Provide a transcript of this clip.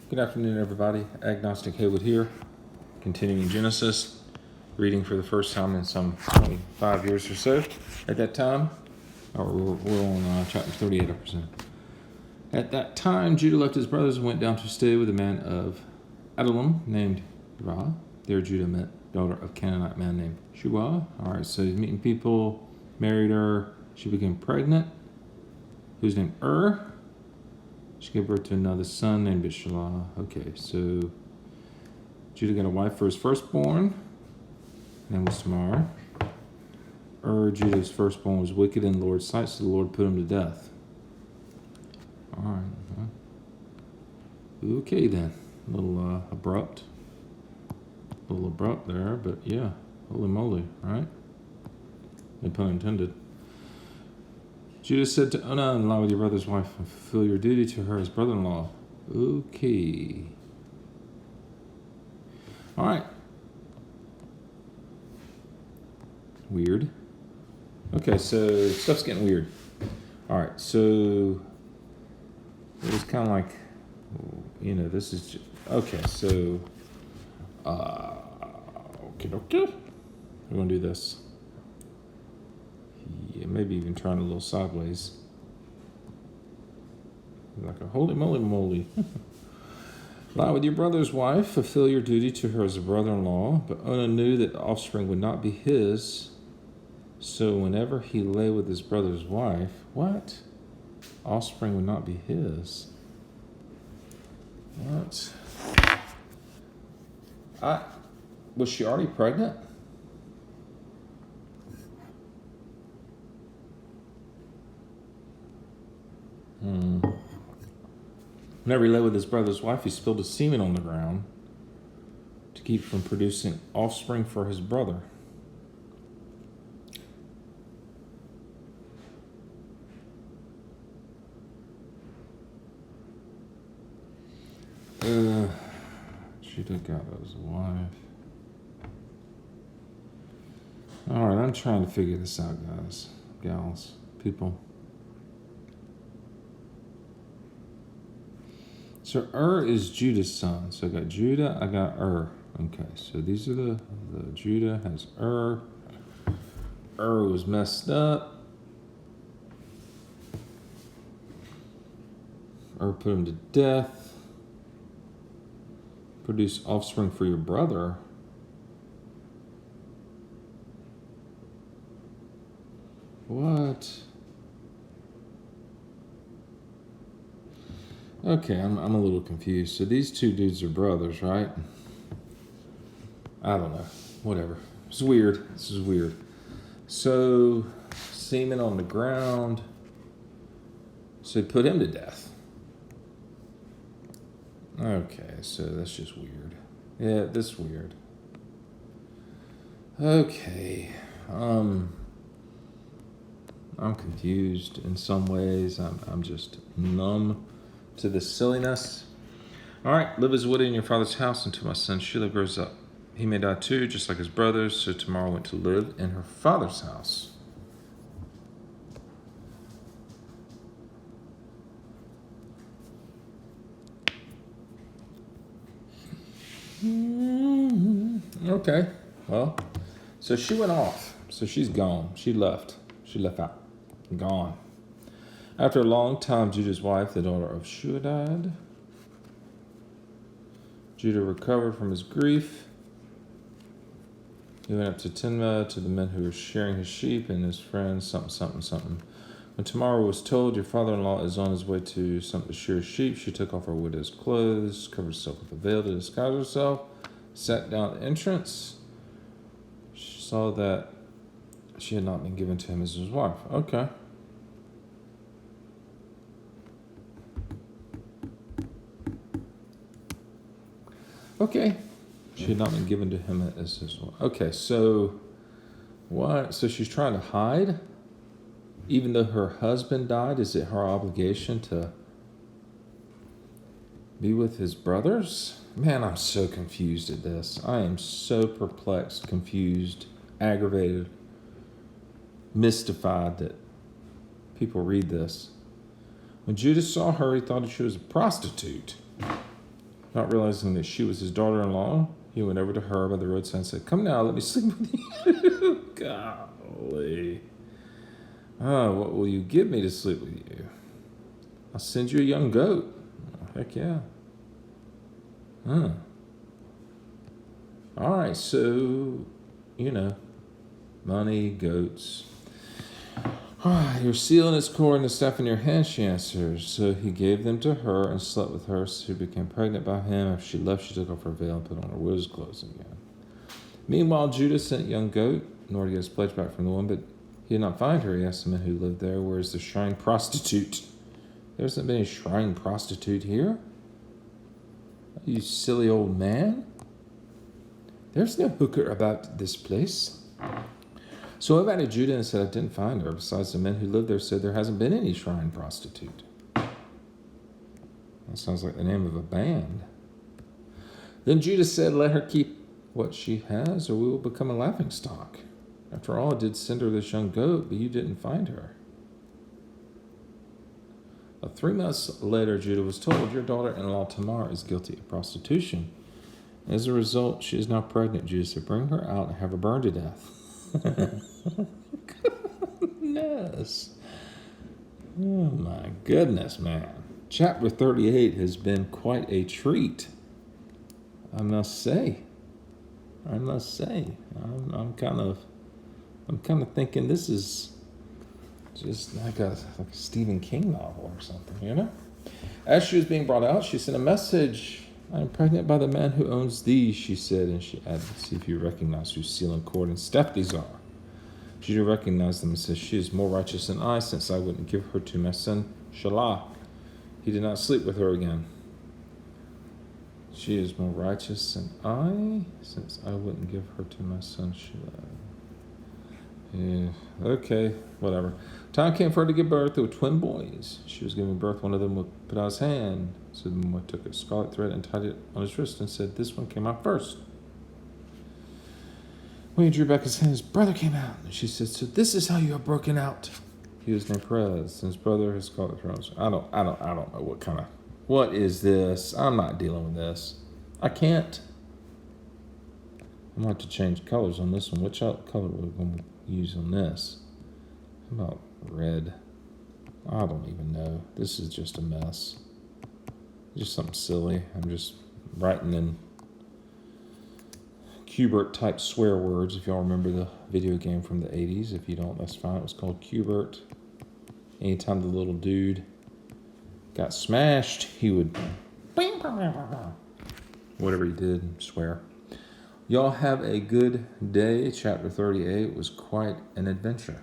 Good afternoon, everybody. AgnosticHaywood here, continuing Genesis, reading for the first time in some 25 years or so. At that time, we're on chapter 38%. At that time, Judah left his brothers and went down to stay with a man of Adullam named Ra. There, Judah met daughter of Canaanite man named Shua. All right, so he's meeting people, married her. She became pregnant. Who's named She gave birth to another son named Bishalah. Okay, so Judah got a wife for his firstborn. Name was Tamar. Judah's firstborn, was wicked in the Lord's sight, so the Lord put him to death. All right. Okay then. A little abrupt. A little abrupt there, but yeah. Holy moly, right? No pun intended. Judah said to Onan, lie with your brother's wife and fulfill your duty to her as brother-in-law. Okay. All right. Weird. Okay, so stuff's getting weird. All right, so it was kind of like, this is just, okay, so, okay. We're going to do this. Yeah, maybe even trying a little sideways. Like a holy moly. Lie with your brother's wife, fulfill your duty to her as a brother-in-law. But Onan knew that the offspring would not be his. So whenever he lay with his brother's wife, what? Offspring would not be his. What? Was she already pregnant? Whenever he lay with his brother's wife, he spilled his semen on the ground to keep from producing offspring for his brother. Judah got his wife. All right, I'm trying to figure this out, guys, gals, people. So is Judah's son. So I got Judah, I got Okay, so these are the Judah has was messed up. Put him to death. Produce offspring for your brother. What? Okay, I'm a little confused. So these two dudes are brothers, right? I don't know. Whatever. It's weird. This is weird. So, semen on the ground. So put him to death. Okay, so that's just weird. Yeah, this is weird. Okay. I'm confused in some ways. I'm just numb to this silliness. All right, live as wood in your father's house until my son Shelah grows up. He may die too, just like his brothers. So Tamar went to live in her father's house. Okay, well, so she went off. So she's gone. She left. She left out. Gone. After a long time, Judah's wife, the daughter of Shua, died. Judah recovered from his grief. He went up to Timnah to the men who were shearing his sheep and his friends, something. When Tamar was told, your father-in-law is on his way to something to shear his sheep, she took off her widow's clothes, covered herself with a veil to disguise herself, sat down at the entrance. She saw that she had not been given to him as his wife. Okay. Okay. She had not been given to him as his wife. Okay, so what? So she's trying to hide? Even though her husband died, is it her obligation to be with his brothers? Man, I'm so confused at this. I am so perplexed, confused, aggravated, mystified that people read this. When Judah saw her, he thought she was a prostitute. Not realizing that she was his daughter-in-law, he went over to her by the roadside and said, "Come now, let me sleep with you." Golly. "Oh, what will you give me to sleep with you?" "I'll send you a young goat." "Oh, heck yeah." Huh. All right, so, money, goats. "You're sealing his cord and the stuff in your hand," she answers. So he gave them to her and slept with her. So she became pregnant by him. After she left, she took off her veil and put on her widow's clothes again. Meanwhile, Judah sent young goat in order to get his pledge back from the woman, but he did not find her. He asked the men who lived there, "Where is the shrine prostitute?" "There hasn't been a shrine prostitute here." "You silly old man. There's no hooker about this place." So I went back to Judah and said, "I didn't find her. Besides, the men who lived there said there hasn't been any shrine prostitute." That sounds like the name of a band. Then Judah said, "Let her keep what she has, or we will become a laughingstock. After all, I did send her this young goat, but you didn't find her." 3 months later, Judah was told, "Your daughter-in-law Tamar is guilty of prostitution. As a result, she is now pregnant." Judah said, "Bring her out and have her burned to death." Goodness. Oh my goodness, man. Chapter 38 has been quite a treat, I must say. I'm kind of thinking this is just like a Stephen King novel or something, As she was being brought out, she sent a message. "I am pregnant by the man who owns these," she said, and she added, "See if you recognize whose seal and cord and staff these are." Judah recognized them and said, "She is more righteous than I, since I wouldn't give her to my son Shelah. He did not sleep with her again." "She is more righteous than I, since I wouldn't give her to my son Shelah." Yeah, okay, whatever. Time came for her to give birth. There were twin boys. She was giving birth. One of them would put out his hand. So the boy took a scarlet thread and tied it on his wrist and said, "This one came out first." When he drew back his hand, his brother came out. And she said, "So this is how you are broken out." He was named Perez, and his brother his scarlet thread. I don't know what is this? I'm not dealing with this. I can't. I'm going to have to change colors on this one. Which color are we going to use on this? How about red? I don't even know. This is just a mess. Just something silly. I'm just writing in Qbert type swear words. If y'all remember the video game from the 80s. If you don't, that's fine. It was called Qbert. Anytime the little dude got smashed, he would whatever he did, swear. Y'all have a good day. Chapter 38 was quite an adventure.